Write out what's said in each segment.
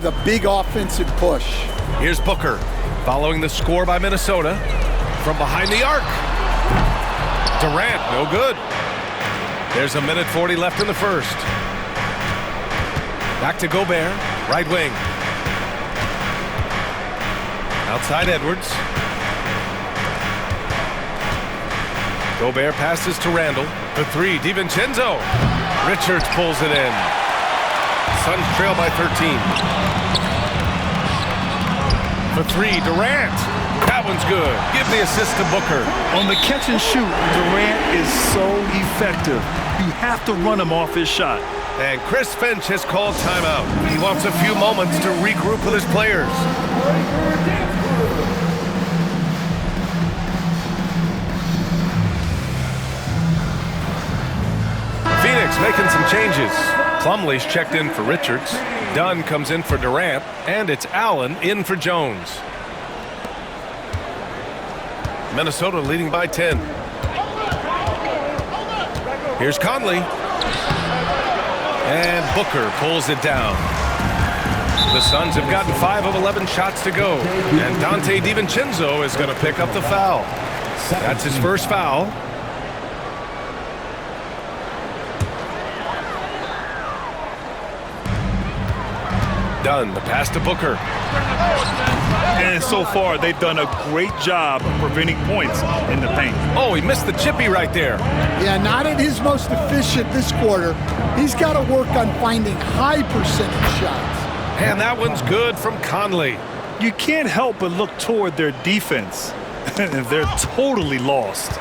The big offensive push. Here's Booker, following the score by Minnesota. From behind the arc. Durant, no good. There's a minute 40 left in the first. Back to Gobert, right wing. Outside Edwards. Gobert passes to Randall. The three, DiVincenzo. Richards pulls it in. Suns trail by 13. For three, Durant. That one's good. Give the assist to Booker. On the catch and shoot, Durant is so effective. You have to run him off his shot. And Chris Finch has called timeout. He wants a few moments to regroup with his players. Phoenix making some changes. Plumlee's checked in for Richards. Dunn comes in for Durant. And it's Allen in for Jones. Minnesota leading by 10. Here's Conley. And Booker pulls it down. The Suns have gotten 5 of 11 shots to go. And Dante DiVincenzo is going to pick up the foul. That's his first foul. Dunn, the pass to Booker. And so far, they've done a great job of preventing points in the paint. Oh, he missed the chippy right there. Yeah, not at his most efficient this quarter. He's got to work on finding high percentage shots. And that one's good from Conley. You can't help but look toward their defense. They're totally lost.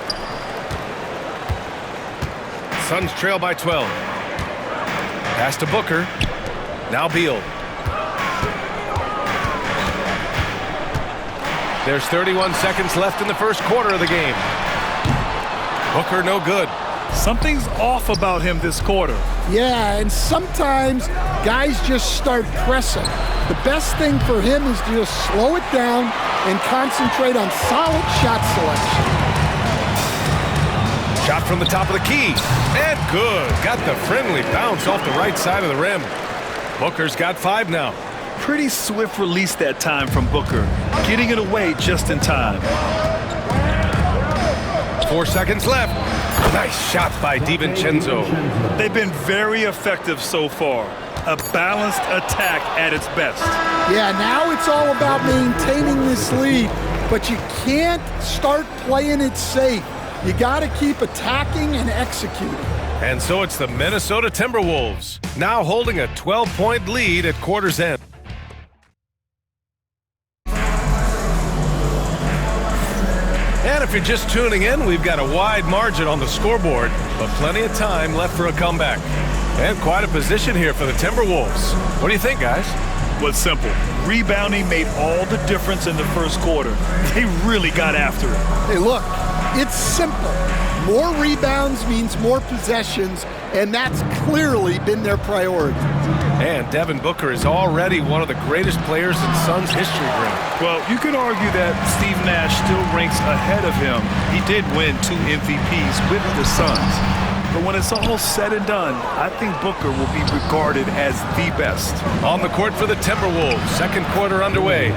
Suns trail by 12. Pass to Booker. Now Beal. There's 31 seconds left in the first quarter of the game. Booker no good. Something's off about him this quarter. Yeah, and sometimes guys just start pressing. The best thing for him is to just slow it down and concentrate on solid shot selection. Shot from the top of the key. And good. Got the friendly bounce off the right side of the rim. Booker's got 5 now. Pretty swift release that time from Booker, getting it away just in time. 4 seconds left. Nice shot by DiVincenzo. They've been very effective so far. A balanced attack at its best. Yeah, now it's all about maintaining this lead, but you can't start playing it safe. You got to keep attacking and executing. And so it's the Minnesota Timberwolves, now holding a 12-point lead at quarter's end. And if you're just tuning in, we've got a wide margin on the scoreboard, but plenty of time left for a comeback. And quite a position here for the Timberwolves. What do you think, guys? Well, it's simple. Rebounding made all the difference in the first quarter. They really got after it. Hey, look, it's simple. More rebounds means more possessions, and that's clearly been their priority. And Devin Booker is already one of the greatest players in Suns history, Grant. Well, you could argue that Steve Nash still ranks ahead of him. He did win 2 MVPs with the Suns. But when it's all said and done, I think Booker will be regarded as the best. On the court for the Timberwolves, second quarter underway.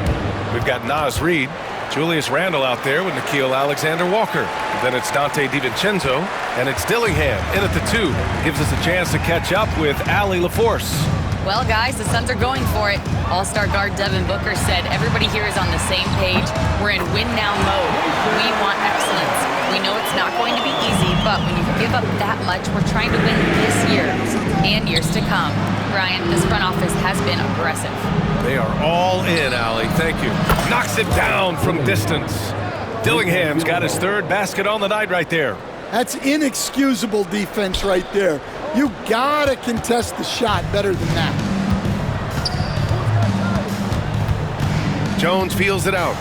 We've got Naz Reid, Julius Randle out there with Nickeil Alexander-Walker. Then it's Dante DiVincenzo, and it's Dillingham in at the 2. Gives us a chance to catch up with Allie LaForce. Well, guys, the Suns are going for it. All-star guard Devin Booker said everybody here is on the same page. We're in win-now mode. We want excellence. We know it's not going to be easy, but when you give up that much, we're trying to win this year and years to come. Brian, this front office has been aggressive. They are all in, Allie. Thank you. Knocks it down from distance. Dillingham's got his 3rd basket on the night right there. That's inexcusable defense right there. You gotta contest the shot better than that. Jones feels it out.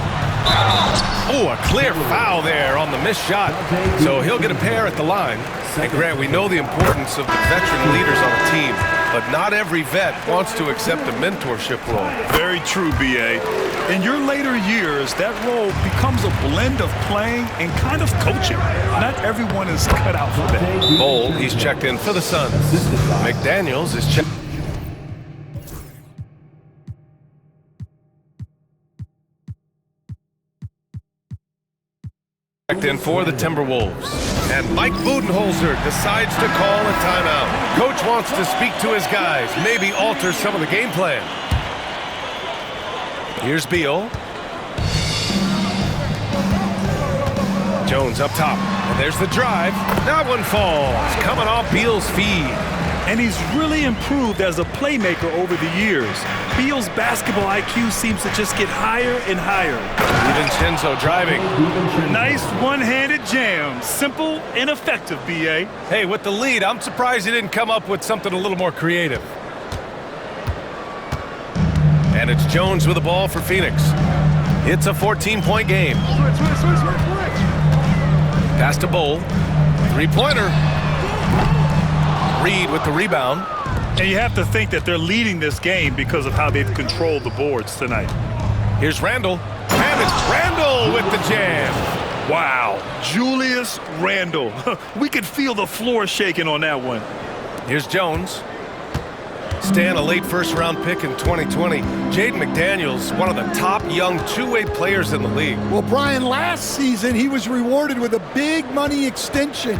Oh, a clear foul there on the missed shot. So he'll get a pair at the line. And Grant, we know the importance of the veteran leaders on a team, but not every vet wants to accept a mentorship role. Very true, B.A. In your later years, that role becomes a blend of playing and kind of coaching. Not everyone is cut out for that. Bol, he's checked in for the Suns. McDaniels is checked. Checked in for the Timberwolves. And Mike Budenholzer decides to call a timeout. Coach wants to speak to his guys, maybe alter some of the game plan. Here's Beal. Jones up top. And there's the drive. That one falls. Coming off Beal's feed. And he's really improved as a playmaker over the years. Beal's basketball IQ seems to just get higher and higher. DiVincenzo driving. Nice one-handed jam. Simple and effective, B.A. Hey, with the lead, I'm surprised he didn't come up with something a little more creative. And it's Jones with the ball for Phoenix. It's a 14-point game. Pass to Bowl. Three-pointer. Reed with the rebound. And you have to think that they're leading this game because of how they've controlled the boards tonight. Here's Randle. And it's Randle with the jam. Wow, Julius Randle. We could feel the floor shaking on that one. Here's Jones. Stan, a late first-round pick in 2020. Jaden McDaniels, one of the top young two-way players in the league. Well, Brian, last season he was rewarded with a big money extension.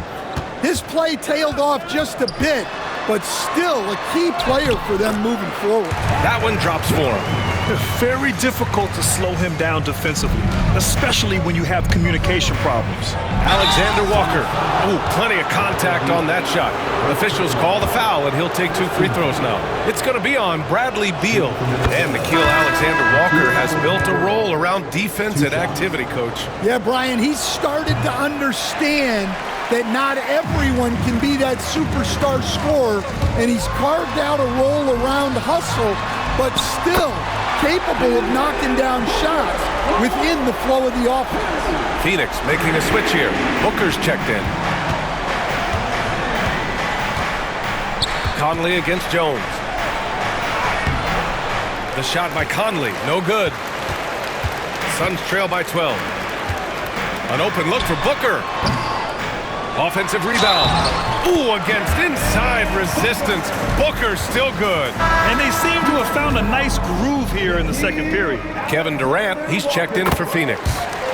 His play tailed off just a bit, but still a key player for them moving forward. That one drops for him. Very difficult to slow him down defensively, especially when you have communication problems. Alexander Walker. Ooh, plenty of contact on that shot. Officials call the foul, and he'll take 2 free throws now. It's going to be on Bradley Beal. And Nickeil Alexander-Walker has built a role around defense and activity, Coach. Yeah, Brian, he's started to understand that not everyone can be that superstar scorer, and he's carved out a role around hustle, but still capable of knocking down shots within the flow of the offense. Phoenix making a switch here. Booker's checked in. Conley against Jones. The shot by Conley, no good. Suns trail by 12. An open look for Booker. Offensive rebound. Ooh, against inside resistance. Booker still good. And they seem to have found a nice groove here in the second period. Kevin Durant, he's checked in for Phoenix.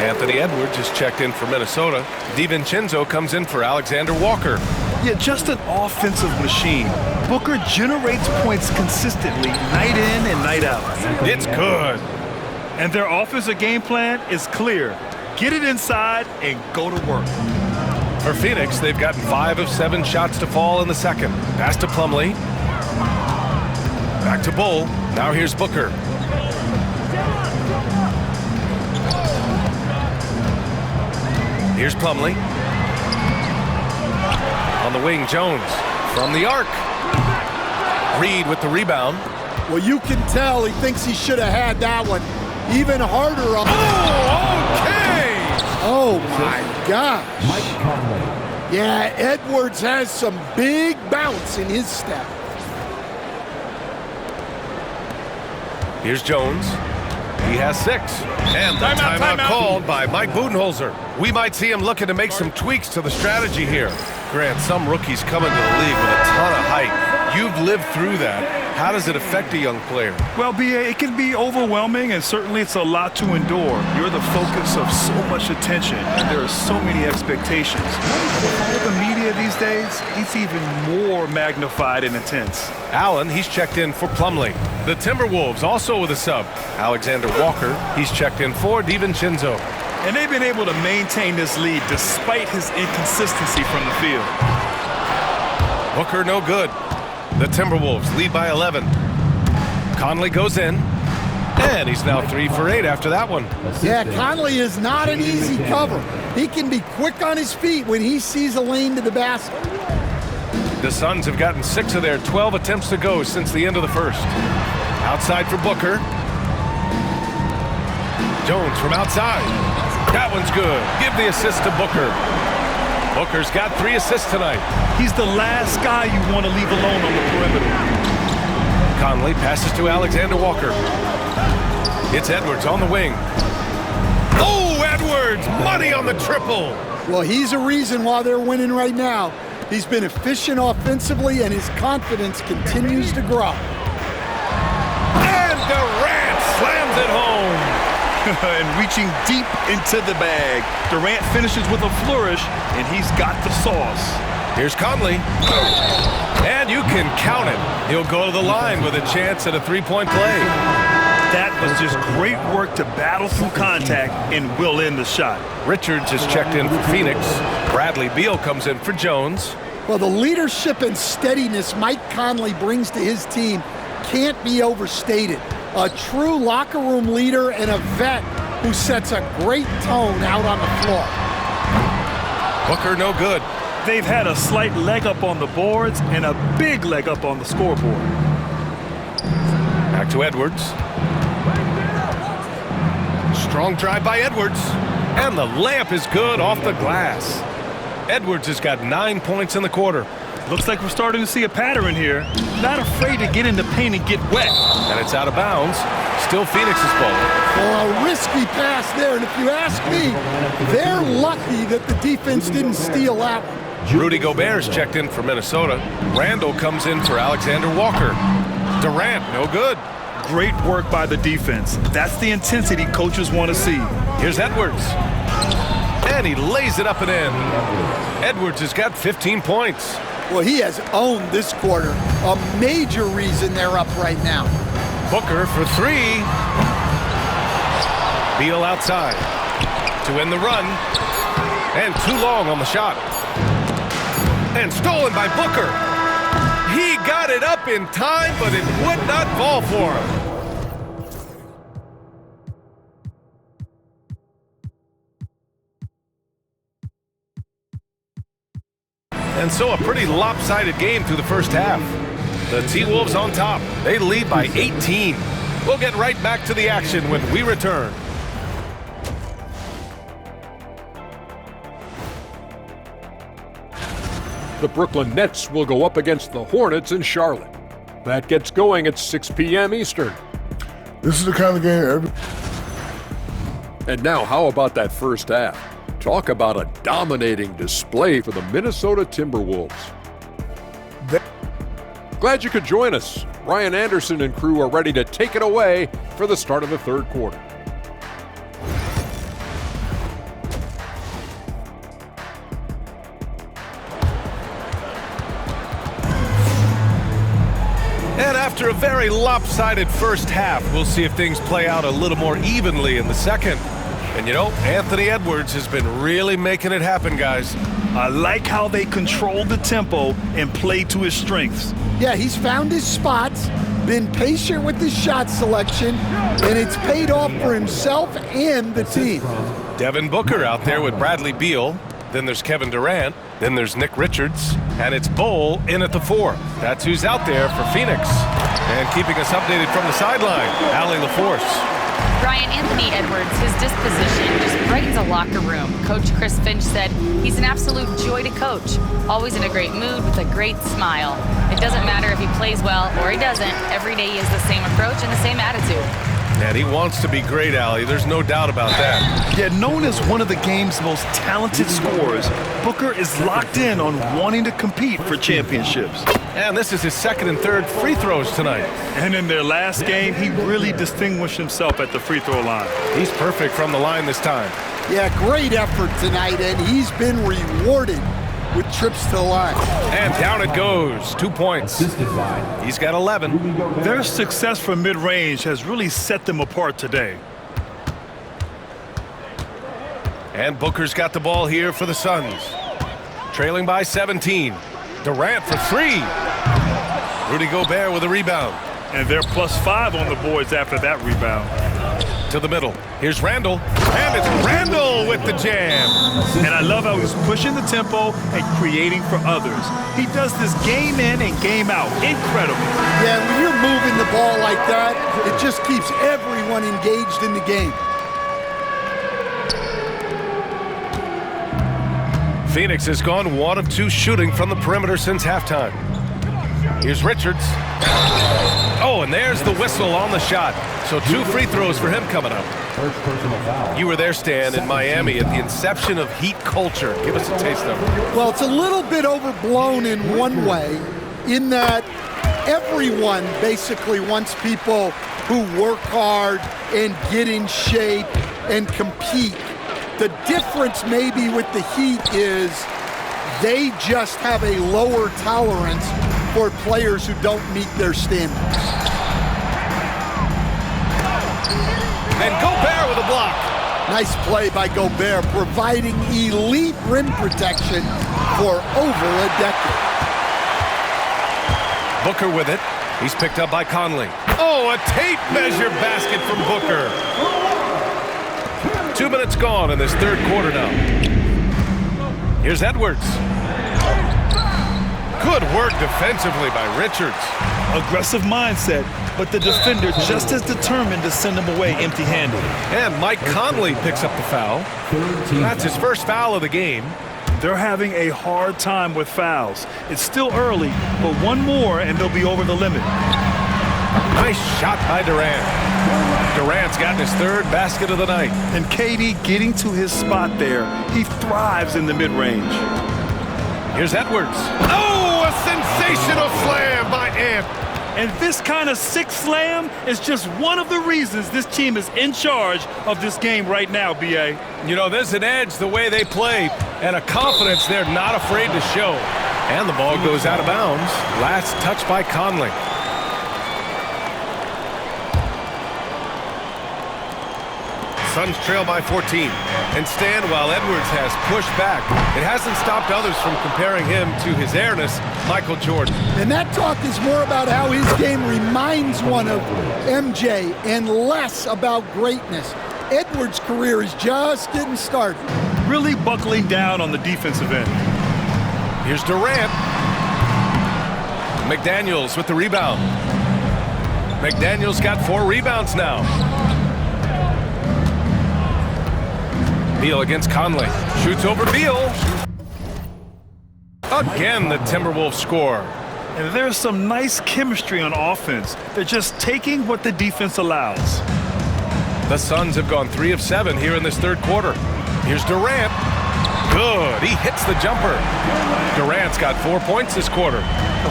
Anthony Edwards is checked in for Minnesota. DiVincenzo comes in for Alexander Walker. Yeah, just an offensive machine. Booker generates points consistently, night in and night out. It's good. And their offensive game plan is clear. Get it inside and go to work. For Phoenix, they've gotten 5 of 7 shots to fall in the second. Pass to Plumlee. Back to Bull. Now here's Booker. Here's Plumlee. On the wing, Jones. From the arc. Reed with the rebound. Well, you can tell he thinks he should have had that one. Even harder on. Oh, okay! Oh, my gosh. Yeah, Edwards has some big bounce in his step. Here's Jones. He has 6. And the timeout called by Mike Budenholzer. We might see him looking to make some tweaks to the strategy here. Grant, some rookies come into the league with a ton of height. You've lived through that. How does it affect a young player? Well, B.A., it can be overwhelming, and certainly it's a lot to endure. You're the focus of so much attention, and there are so many expectations. With the media these days, it's even more magnified and intense. Allen, he's checked in for Plumlee. The Timberwolves also with a sub. Alexander Walker, he's checked in for DiVincenzo. And they've been able to maintain this lead despite his inconsistency from the field. Booker no good. The Timberwolves lead by 11. Conley goes in. And he's now 3 for 8 after that one. Yeah, Conley is not an easy cover. He can be quick on his feet when he sees a lane to the basket. The Suns have gotten 6 of their 12 attempts to go since the end of the first. Outside for Booker. Jones from outside. That one's good. Give the assist to Booker. Booker's got 3 assists tonight. He's the last guy you want to leave alone on the perimeter. Conley passes to Alexander Walker. It's Edwards on the wing. Oh, Edwards! Money on the triple! Well, he's a reason why they're winning right now. He's been efficient offensively, and his confidence continues to grow. And Durant slams it home. and reaching deep into the bag. Durant finishes with a flourish, and he's got the sauce. Here's Conley. And you can count it. He'll go to the line with a chance at a three-point play. That was just great work to battle through contact and will end the shot. Richards is checked in for Phoenix. Bradley Beal comes in for Jones. Well, the leadership and steadiness Mike Conley brings to his team can't be overstated. A true locker room leader and a vet who sets a great tone out on the floor. Booker no good. They've had a slight leg up on the boards and a big leg up on the scoreboard. Back to Edwards. Strong drive by Edwards. And the layup is good off the glass. Edwards has got 9 points in the quarter. Looks like we're starting to see a pattern here. Not afraid to get in the paint and get wet. And it's out of bounds. Still Phoenix's ball. Well, a risky pass there, and if you ask me, they're lucky that the defense didn't steal that one. Rudy Gobert's checked in for Minnesota. Randall comes in for Alexander Walker. Durant, no good. Great work by the defense. That's the intensity coaches want to see. Here's Edwards. And he lays it up and in. Edwards has got 15 points. Well, he has owned this quarter. A major reason they're up right now. Booker for three. Beal outside to win the run. And too long on the shot. And stolen by Booker. He got it up in time, but it would not fall for him. And so a pretty lopsided game through the first half. The T-Wolves on top. They lead by 18. We'll get right back to the action when we return. The Brooklyn Nets will go up against the Hornets in Charlotte. That gets going at 6 p.m. Eastern. This is the kind of game And now, how about that first half? Talk about a dominating display for the Minnesota Timberwolves. Glad you could join us. Ryan Anderson and crew are ready to take it away for the start of the third quarter. And after a very lopsided first half, we'll see if things play out a little more evenly in the second. And you know, Anthony Edwards has been really making it happen, guys. I like how they control the tempo and play to his strengths. Yeah, he's found his spots, been patient with his shot selection, and it's paid off for himself and the team. Devin Booker out there with Bradley Beal. Then there's Kevin Durant. Then there's Nick Richards. And it's Bol in at the 4. That's who's out there for Phoenix. And keeping us updated from the sideline, Allie LaForce. Brian, Anthony Edwards, his disposition just brightens a locker room. Coach Chris Finch said he's an absolute joy to coach. Always in a great mood with a great smile. It doesn't matter if he plays well or he doesn't. Every day he has the same approach and the same attitude. And he wants to be great, Allie. There's no doubt about that. Yet known as one of the game's most talented scorers, Booker is locked in on wanting to compete for championships. And this is his second and third free throws tonight. And in their last game, he really distinguished himself at the free throw line. He's perfect from the line this time. Yeah, great effort tonight, and he's been rewarded with trips to the line. And down it goes. 2 points. He's got 11. Their success from mid-range has really set them apart today. And Booker's got the ball here for the Suns. Trailing by 17. Durant for three. Rudy Gobert with a rebound. And they're +5 on the boards after that rebound. To the middle. Here's Randall. And it's Randall with the jam. And I love how he's pushing the tempo and creating for others. He does this game in and game out. Incredible. Yeah, when you're moving the ball like that, it just keeps everyone engaged in the game. Phoenix has gone 1 of 2 shooting from the perimeter since halftime. Here's Richards. Oh, and there's the whistle on the shot. So 2 free throws for him coming up. You were there, Stan, in Miami at the inception of Heat culture. Give us a taste of it. Well, it's a little bit overblown in one way, in that Everyone basically wants people who work hard and get in shape and compete. The difference maybe with the Heat is they just have a lower tolerance for players who don't meet their standards. And Gobert with a block. Nice play by Gobert, providing elite rim protection for over a decade. Booker with it. He's picked up by Conley. Oh, a tape measure basket from Booker. 2 minutes gone in this third quarter now. Here's Edwards. Good work defensively by Richards. Aggressive mindset, but the defender just as determined to send him away empty-handed. And Mike Conley picks up the foul. That's his first foul of the game. They're having a hard time with fouls. It's still early, but one more and they'll be over the limit. Nice shot by Durant. Durant's gotten his third basket of the night. And KD getting to his spot there. He thrives in the mid-range. Here's Edwards. Oh, a sensational slam by Ant. And this kind of sick slam is just one of the reasons this team is in charge of this game right now, B.A. You know, there's an edge the way they play and a confidence they're not afraid to show. And the ball goes out of bounds. Last touch by Conley. Suns trail by 14. And stand while Edwards has pushed back. It hasn't stopped others from comparing him to his airness, Michael Jordan. And that talk is more about how his game reminds one of MJ and less about greatness. Edwards' career is just getting started. Really buckling down on the defensive end. Here's Durant. McDaniels with the rebound. McDaniels got 4 rebounds now. Beal against Conley. Shoots over Beal. Again, the Timberwolves score. And there's some nice chemistry on offense. They're just taking what the defense allows. The Suns have gone 3 of 7 here in this third quarter. Here's Durant. Good. He hits the jumper. Durant's got 4 points this quarter.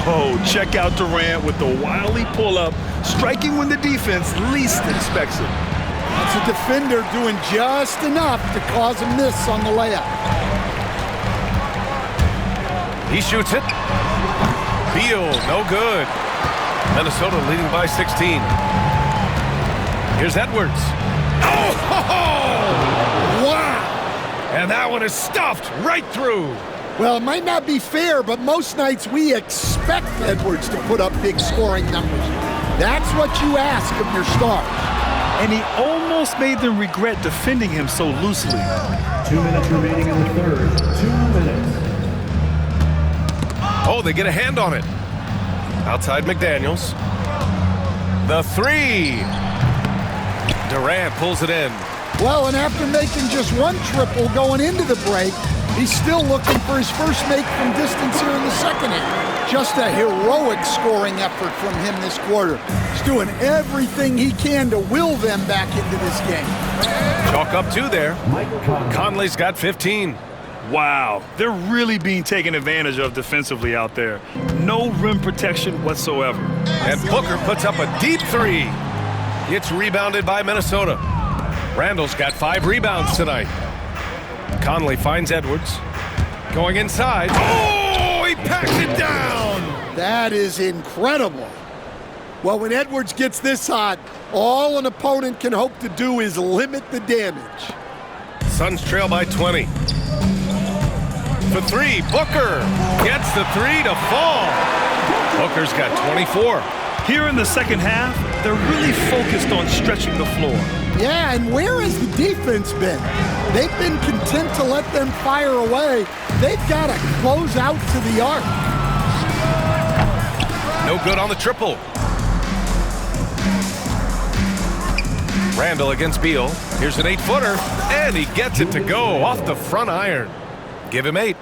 Oh, check out Durant with the wily pull-up, striking when the defense least expects it. It's a defender doing just enough to cause a miss on the layup. He shoots it. Beal, no good. Minnesota leading by 16. Here's Edwards. Oh! Wow! And that one is stuffed right through. Well, it might not be fair, but most nights we expect Edwards to put up big scoring numbers. That's what you ask of your stars. And he almost made them regret defending him so loosely. 2 minutes remaining in the third. 2 minutes. Oh, they get a hand on it. Outside McDaniels. The 3. Durant pulls it in. Well, and after making just one triple going into the break, he's still looking for his first make from distance here in the second inning. Just a heroic scoring effort from him this quarter. He's doing everything he can to will them back into this game. Chalk up 2 there. Conley's got 15. Wow, they're really being taken advantage of defensively out there. No rim protection whatsoever. And Booker puts up a deep 3. It's rebounded by Minnesota. Randall's got 5 rebounds tonight. Conley finds Edwards. Going inside. Oh, he packs it down! That is incredible. Well, when Edwards gets this hot, all an opponent can hope to do is limit the damage. Suns trail by 20. For 3, Booker gets the 3 to fall. Booker's got 24. Here in the second half, they're really focused on stretching the floor. Yeah, and where has the defense been? They've been content to let them fire away. They've got to close out to the arc. No good on the triple. Randall against Beal. Here's an 8-footer, and he gets it to go off the front iron. Give him 8.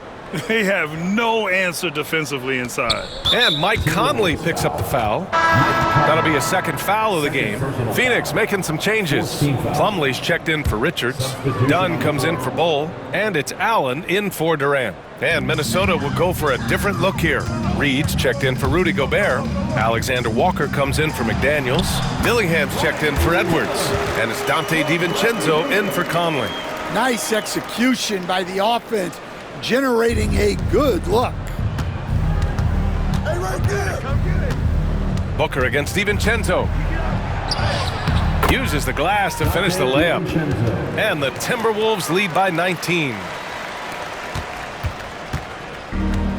They have no answer defensively inside. And Mike Conley picks up the foul. That'll be a second foul of the game. Phoenix making some changes. Plumlee's checked in for Richards. Dunn comes in for Bull. And it's Allen in for Durant. And Minnesota will go for a different look here. Reed's checked in for Rudy Gobert. Alexander Walker comes in for McDaniels. Dillingham's checked in for Edwards. And it's Dante DiVincenzo in for Conley. Nice execution by the offense, generating a good look. Hey, right there. Booker against DiVincenzo. Uses the glass to finish the layup. And the Timberwolves lead by 19.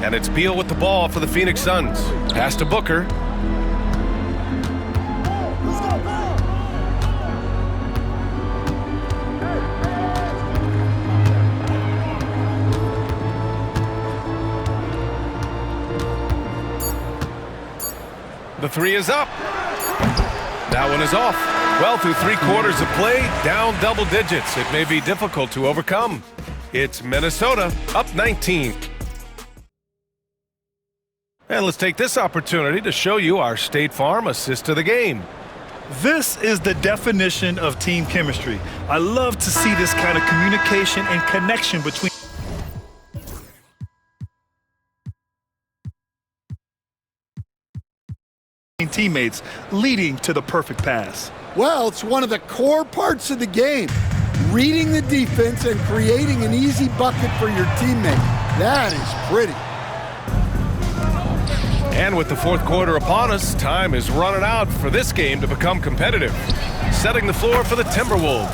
And it's Beal with the ball for the Phoenix Suns. Pass to Booker. The three is up. That one is off. Well, through 3 quarters of play, down double digits. It may be difficult to overcome. It's Minnesota up 19. And let's take this opportunity to show you our State Farm assist of the game. This is the definition of team chemistry. I love to see this kind of communication and connection between teammates, leading to the perfect pass. Well, it's one of the core parts of the game. Reading the defense and creating an easy bucket for your teammate. That is pretty. And with the fourth quarter upon us, time is running out for this game to become competitive. Setting the floor for the Timberwolves.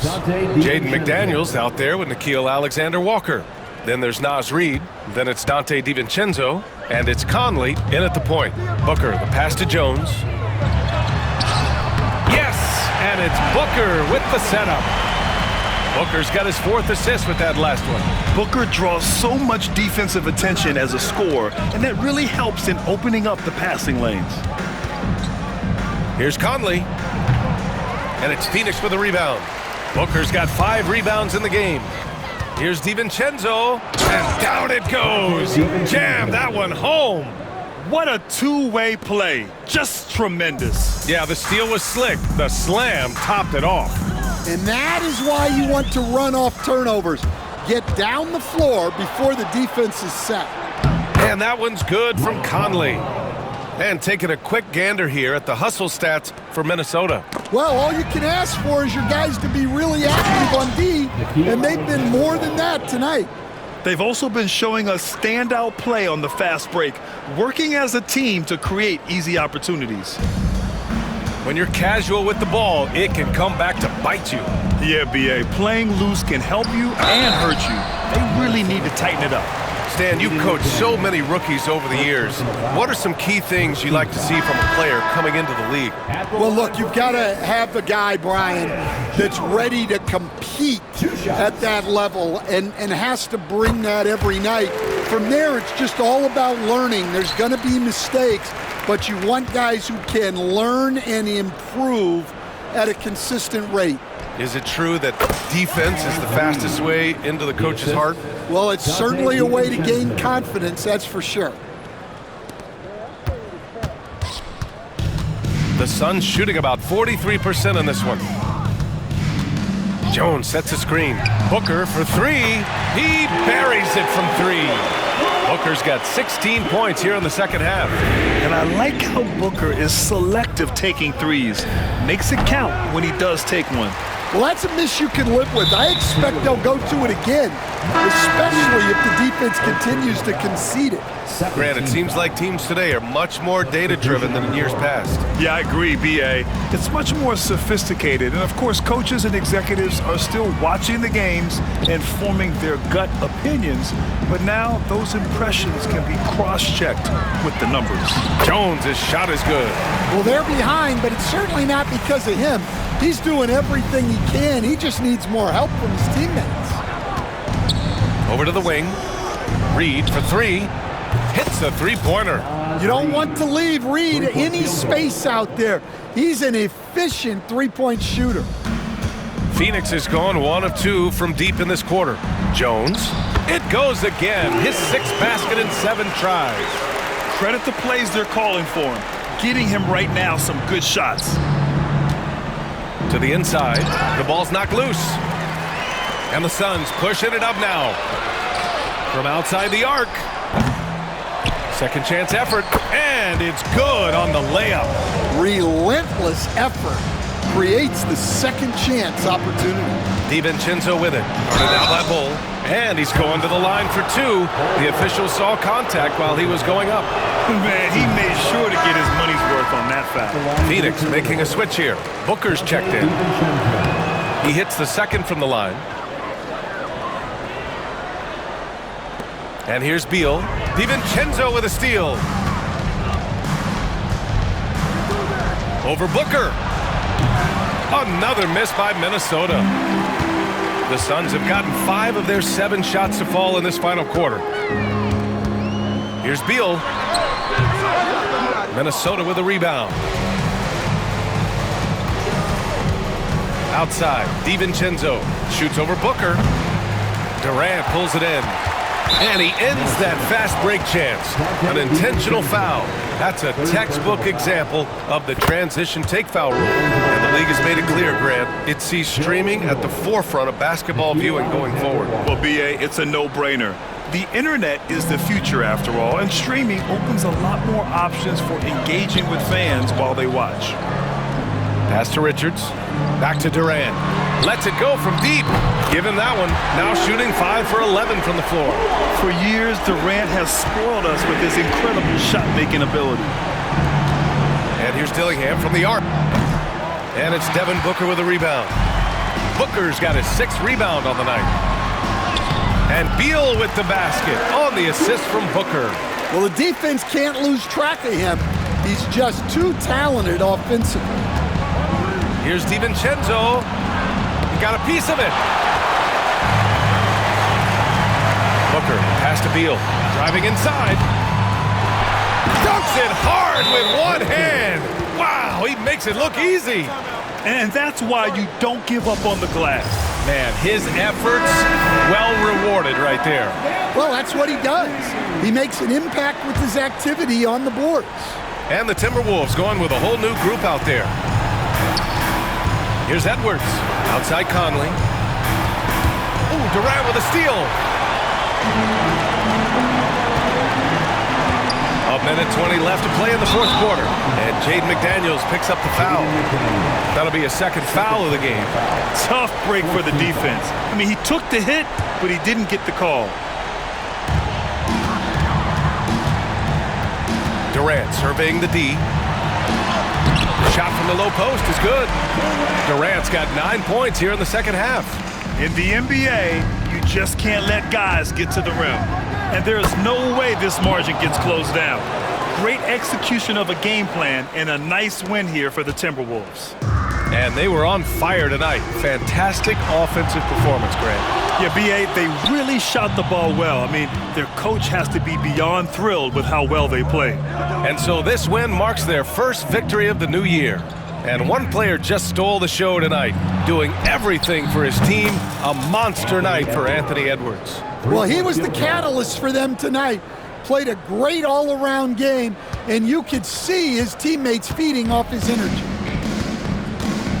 Jaden McDaniels out there with Nickeil Alexander-Walker. Then there's Naz Reid. Then it's Dante DiVincenzo. And it's Conley in at the point. Booker, the pass to Jones. Yes! And it's Booker with the setup. Booker's got his 4th assist with that last one. Booker draws so much defensive attention as a scorer, and that really helps in opening up the passing lanes. Here's Conley. And it's Phoenix with a rebound. Booker's got 5 rebounds in the game. Here's DiVincenzo, and down it goes. Jam that one home. What a two-way play. Just tremendous. Yeah, the steal was slick. The slam topped it off. And that is why you want to run off turnovers. Get down the floor before the defense is set. And that one's good from Conley. And taking a quick gander here at the hustle stats for Minnesota. Well, all you can ask for is your guys to be really active on D, and they've been more than that tonight. They've also been showing us standout play on the fast break, working as a team to create easy opportunities. When you're casual with the ball, it can come back to bite you. Yeah, B.A., playing loose can help you and hurt you. They really need to tighten it up. Stan, you've coached so many rookies over the years. What are some key things you like to see from a player coming into the league? Well, look, you've got to have the guy, Brian, that's ready to compete at that level and has to bring that every night. From there, it's just all about learning. There's going to be mistakes, but you want guys who can learn and improve at a consistent rate. Is it true that defense is the fastest way into the coach's heart? Well, it's certainly a way to gain confidence, that's for sure. The Suns shooting about 43% in this one. Jones sets a screen. Booker for 3. He buries it from 3. Booker's got 16 points here in the second half. And I like how Booker is selective taking threes. Makes it count when he does take one. Well, that's a miss you can live with. I expect they'll go to it again, especially if the defense continues to concede it. Grant, it seems like teams today are much more data-driven than in years past. Yeah, I agree, B.A. It's much more sophisticated. And, of course, coaches and executives are still watching the games and forming their gut opinions. But now those impressions can be cross-checked with the numbers. Jones' shot is good. Well, they're behind, but it's certainly not because of him. He's doing everything he can. He just needs more help from his teammates. Over to the wing. Reed for 3. Hits the three-pointer. You don't want to leave Reed any space out there. He's an efficient three-point shooter. Phoenix is gone 1 of 2 from deep in this quarter. Jones. It goes again. His 6th basket in 7 tries. Credit the plays they're calling for him. Getting him right now some good shots. To the inside. The ball's knocked loose. And the Suns pushing it up now. From outside the arc. Second chance effort. And it's good on the layup. Relentless effort creates the second chance opportunity. DiVincenzo with it. Guarded down by Bull. And he's going to the line for 2. The official saw contact while he was going up. Man, he made sure to get his money's worth on that foul. Phoenix making a switch here. Booker's checked in. He hits the second from the line. And here's Beal. DiVincenzo with a steal. Over Booker. Another miss by Minnesota. The Suns have gotten 5 of their 7 shots to fall in this final quarter. Here's Beal. Minnesota with a rebound. Outside, DiVincenzo shoots over Booker. Durant pulls it in. And he ends that fast break chance. An intentional foul. That's a textbook example of the transition take foul rule. And the league has made it clear, Grant, it sees streaming at the forefront of basketball viewing going forward. Well, B.A., it's a no-brainer. The internet is the future after all, and streaming opens a lot more options for engaging with fans while they watch. Pass to Richards. Back to Durant. Lets it go from deep. Give him that one. Now shooting 5 for 11 from the floor. For years, Durant has spoiled us with his incredible shot-making ability. And here's Dillingham from the arc. And it's Devin Booker with a rebound. Booker's got his 6th rebound on the night. And Beal with the basket on the assist from Booker. Well, the defense can't lose track of him. He's just too talented offensively. Here's DiVincenzo. He got a piece of it. Booker, pass to Beal. Driving inside. Dunks it hard with one hand. Wow, he makes it look easy. And that's why you don't give up on the glass. Man, his efforts well rewarded right there. Well, that's what he does. He makes an impact with his activity on the boards. And the Timberwolves going with a whole new group out there. Here's Edwards. Outside Conley. Ooh, Durant with a steal. A minute 20 left to play in the 4th quarter. And Jaden McDaniels picks up the foul. That'll be a 2nd foul of the game. Tough break for the defense. I mean, he took the hit, but he didn't get the call. Durant surveying the D. The shot from the low post is good. Durant's got 9 points here in the second half. In the NBA, you just can't let guys get to the rim. And there is no way this margin gets closed down. Great execution of a game plan and a nice win here for the Timberwolves. And they were on fire tonight. Fantastic offensive performance, Grant. Yeah, B.A., they really shot the ball well. I mean, their coach has to be beyond thrilled with how well they played. And so this win marks their first victory of the new year. And one player just stole the show tonight, doing everything for his team. A monster night for Anthony Edwards. Well, he was the catalyst for them tonight. Played a great all-around game, and you could see his teammates feeding off his energy.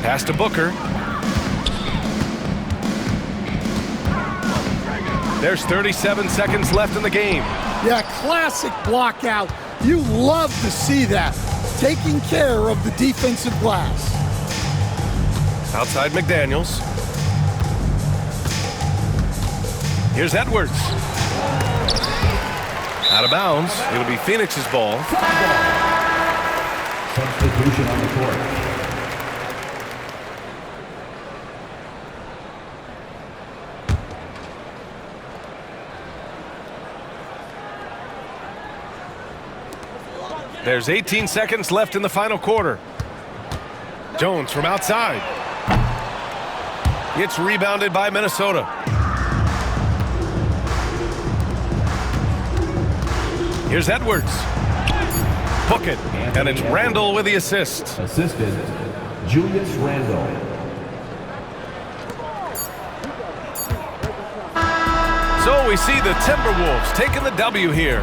Pass to Booker. There's 37 seconds left in the game. Yeah, classic block out. You love to see that. Taking care of the defensive glass. Outside McDaniels. Here's Edwards. Out of bounds. It'll be Phoenix's ball. Substitution on the court. There's 18 seconds left in the final quarter. Jones from outside. It's rebounded by Minnesota. Here's Edwards. Book it. And it's Randle with the assist. Assisted, Julius Randle. we see the Timberwolves taking the W here.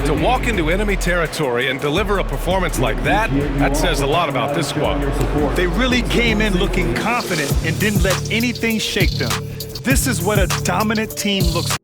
To walk into enemy territory and deliver a performance like that, that says a lot about this squad. They really came in looking confident and didn't let anything shake them. This is what a dominant team looks like.